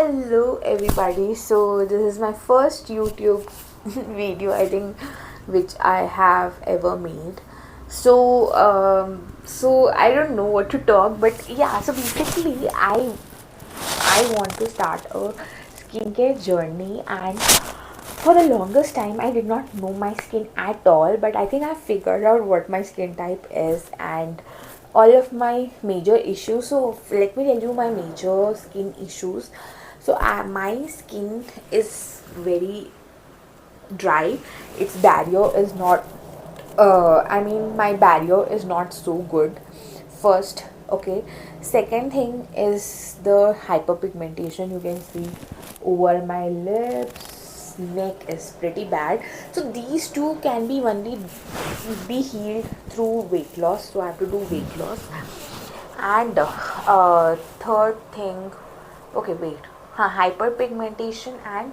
Hello everybody. So this is my first YouTube video, I think, which I have ever made. So I don't know what to talk, but yeah. So basically, I want to start a skincare journey, and for the longest time I did not know my skin at all, but I think I figured out what my skin type is and all of my major issues. So let me tell you my major skin issues. So my skin is very dry. Its barrier is not my barrier is not so good. First, okay. Second thing is the hyperpigmentation. You can see over my lips, neck is pretty bad. So these two can be only be healed through weight loss. So I have to do weight loss. And third thing, okay, wait, hyperpigmentation and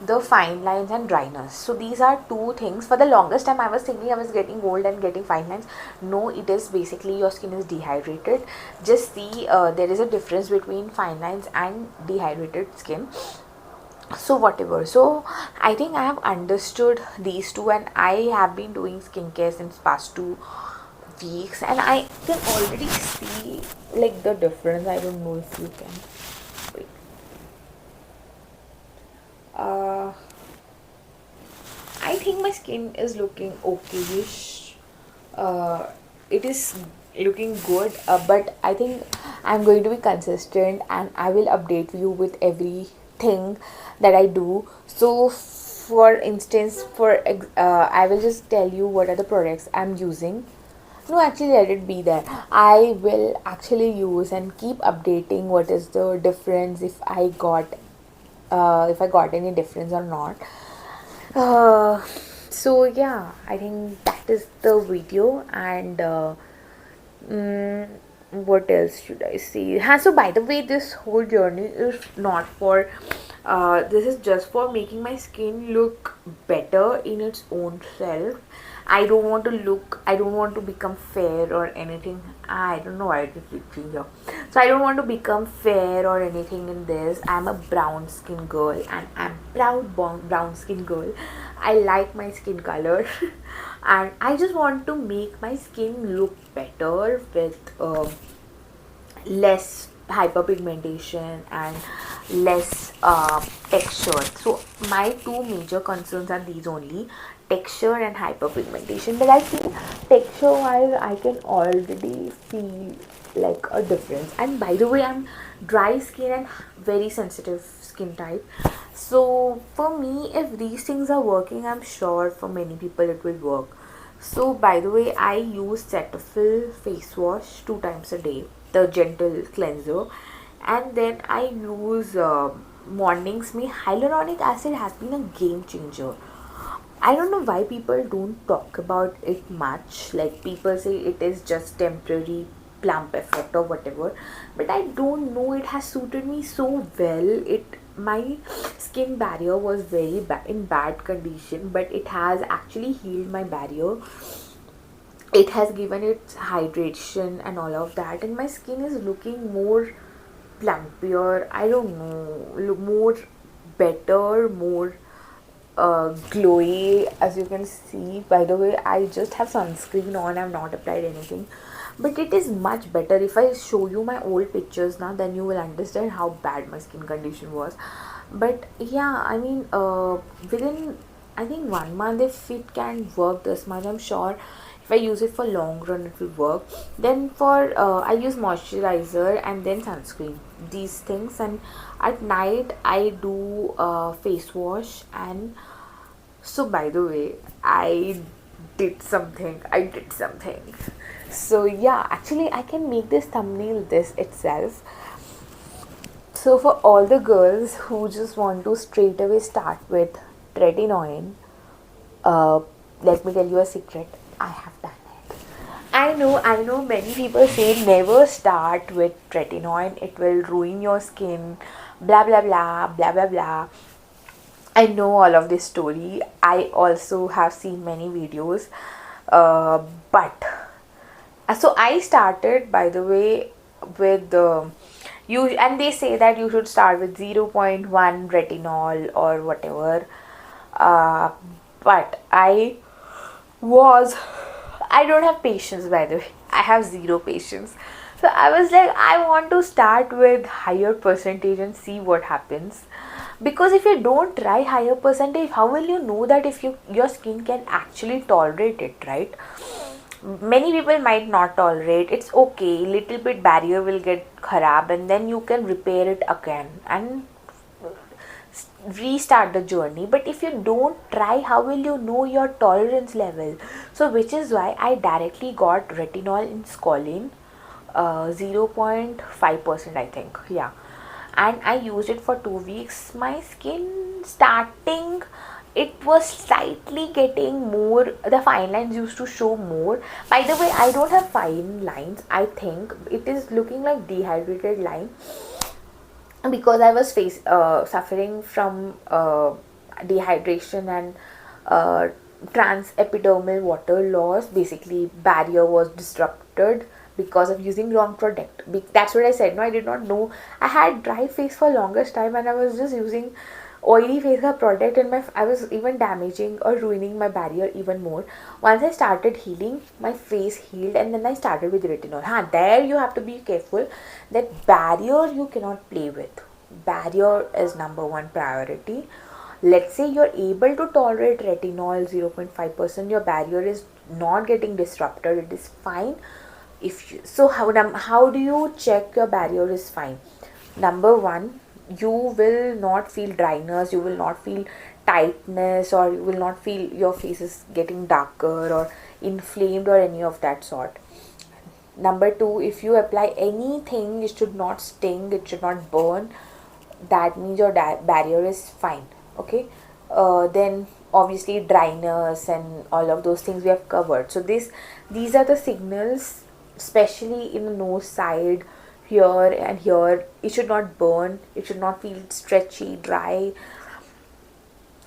the fine lines and dryness. So these are two things. For the longest time I was thinking I was getting old and getting fine lines. No, it is basically your skin is dehydrated. Just see, there is a difference between fine lines and dehydrated skin. So whatever, so I think I have understood these two, and I have been doing skincare since past 2 weeks, and I can already see like the difference. I don't know if you can wait. uh I think my skin is looking okayish. It is looking good, but I think I'm going to be consistent and I will update you with everything that I do. So, for instance, I will just tell you what are the products I'm using. No, actually, let it be there. I will actually use and keep updating what is the difference, if I got any difference or not. uh, so yeah, I think that is the video. And mm, what else should I say? So by the way, this whole journey is not for this is just for making my skin look better in its own self. I don't want to become fair or anything. I don't know why it is reaching here. So I don't want to become fair or anything in this. I'm a brown skin girl, and I'm proud brown skin girl. I like my skin color and I just want to make my skin look better with less hyperpigmentation and less texture. So my two major concerns are these only: texture and hyperpigmentation. But I think texture wise I can already feel like a difference. And by the way, I'm dry skin and very sensitive skin type. So for me, if these things are working, I'm sure for many people it will work. So by the way, I use Cetaphil face wash 2 times a day, the gentle cleanser, and then I use mornings. Me hyaluronic acid has been a game changer. I don't know why people don't talk about it much. Like, people say it is just temporary plump effect or whatever, but I don't know. It has suited me so well. My skin barrier was very in bad condition, but it has actually healed my barrier. It has given it hydration and all of that, and my skin is looking more plumpier. I don't know, more better, more glowy, as you can see. By the way, I just have sunscreen on. I've not applied anything, but it is much better. If I show you my old pictures now, then you will understand how bad my skin condition was. But yeah, I mean, within, I think, 1 month, if it can work this much, I'm sure if I use it for long run it will work. Then for I use moisturizer and then sunscreen, these things. And at night I do face wash. And so by the way, I did something. So yeah, actually I can make this thumbnail this itself. So for all the girls who just want to straight away start with tretinoin, uh, let me tell you a secret. I have done it. I know many people say never start with tretinoin, it will ruin your skin, blah blah blah, blah blah blah. I know all of this story. I also have seen many videos. But so I started, by the way, with And they say that you should start with zero point 0.1 retinol or whatever. uh, but was I don't have patience, by the way. I have zero patience. So I was like, I want to start with higher percentage and see what happens. Because if you don't try higher percentage, how will you know that if your skin can actually tolerate it, right? Many people might not tolerate. It's okay. Little bit barrier will get kharab and then you can repair it again and restart the journey. But if you don't try, how will you know your tolerance level? So which is why I directly got retinol in scoline, 0.5% I think, yeah. And I used it for 2 weeks. My skin starting, it was slightly getting more, the fine lines used to show more. By the way, I don't have fine lines. I think it is looking like dehydrated line because I was suffering from dehydration and uh, transepidermal water loss. Basically, barrier was disrupted because of using wrong product. That's what I said. No, I did not know. I had dry face for longest time, and I was just using oily face product, and I was even damaging or ruining my barrier even more. Once I started healing, my face healed, and then I started with retinol. There you have to be careful that barrier you cannot play with. Barrier is number one priority. Let's say you're able to tolerate retinol 0.5%, your barrier is not getting disrupted, it is fine. How do you check your barrier is fine? Number one, you will not feel dryness, you will not feel tightness, or you will not feel your face is getting darker or inflamed or any of that sort. Number two, if you apply anything, it should not sting, it should not burn. That means your barrier is fine. Okay. Then obviously dryness and all of those things we have covered. So these are the signals, especially in the nose side, here and here. It should not burn, it should not feel stretchy, dry.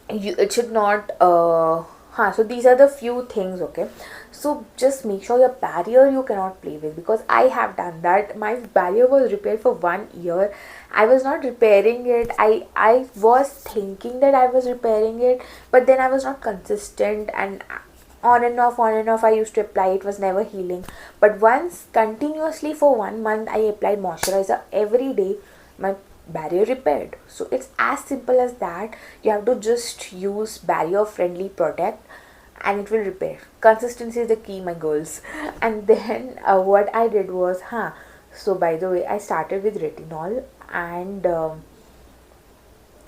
It should not so these are the few things. Okay, so just make sure your barrier you cannot play with, because I have done that. My barrier was repaired for 1 year. I was not repairing it. I was thinking that I was repairing it, but then I was not consistent, and on and off I used to apply. It was never healing. But once continuously for 1 month I applied moisturizer every day, my barrier repaired. So it's as simple as that. You have to just use barrier friendly product and it will repair. Consistency is the key, my girls. And then what I did was so by the way, I started with retinol and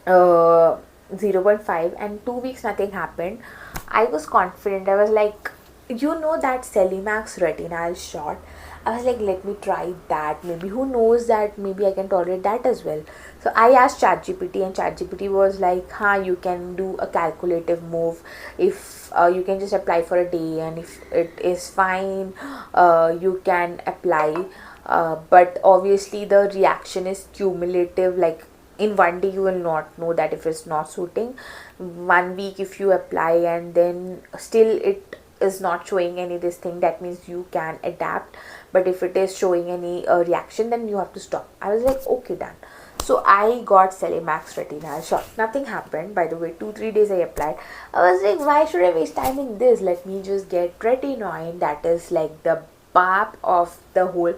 0.5, and 2 weeks nothing happened. I was confident. I was like, that Celimax retinol shot. I was like, let me try that. Maybe, who knows, that maybe I can tolerate that as well. So I asked ChatGPT, and ChatGPT was like, you can do a calculative move. If you can just apply for a day, and if it is fine, you can apply. But obviously the reaction is cumulative. Like in 1 day you will not know that if it's not suiting. 1 week if you apply and then still it is not showing any this thing, that means you can adapt. But if it is showing any reaction, then you have to stop. I was like, okay, done. So I got Celimax retinol shot. Nothing happened. By the way, 2-3 days I applied. I was like, why should I waste time in this? Let me just get tretinoin. That is like the BAP of the whole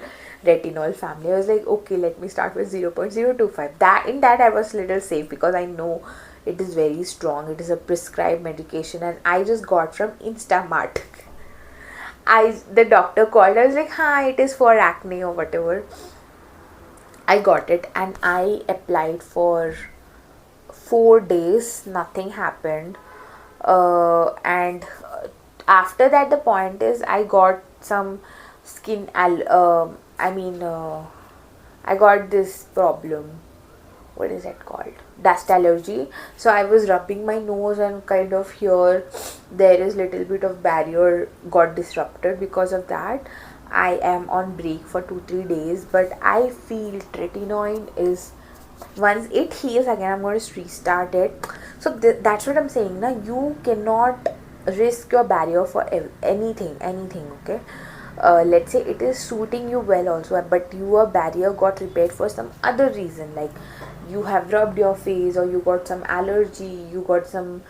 retinol family. I was like, okay, let me start with 0.025. That I was little safe, because I know it is very strong. It is a prescribed medication, and I just got from Instamart. The doctor called. I was like, it is for acne or whatever. I got it and I applied for 4 days. Nothing happened. And after that, the point is, I got some skin I got this problem. What is it called? Dust allergy. So I was rubbing my nose, and kind of here there is little bit of barrier got disrupted. Because of that, I am on break for 2-3 days. But I feel tretinoin is, once it heals again, I'm going to restart it. So that's what I'm saying. Now you cannot risk your barrier for anything. Okay. let's say it is suiting you well also, but your barrier got repaired for some other reason, like you have rubbed your face, or you got some allergy, you got some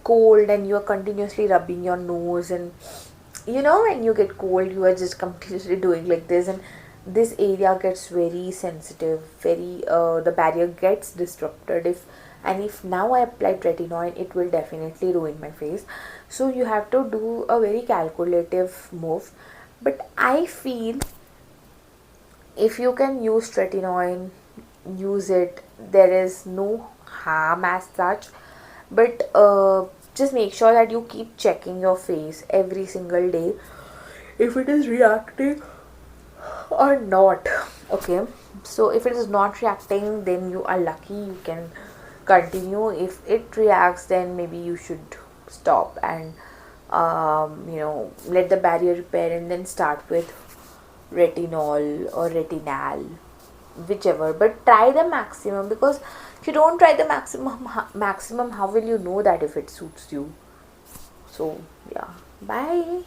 cold, and you are continuously rubbing your nose. And when you get cold, you are just continuously doing like this, and this area gets very sensitive, very the barrier gets disrupted. If now I apply tretinoin, it will definitely ruin my face. So you have to do a very calculative move. But I feel if you can use tretinoin, use it. There is no harm as such. But just make sure that you keep checking your face every single day if it is reacting or not. Okay, so if it is not reacting, then you are lucky, you can continue. If it reacts, then maybe you should stop and let the barrier repair, and then start with retinol or retinal, whichever. But try the maximum, because if you don't try the maximum, how will you know that if it suits you? So yeah, bye.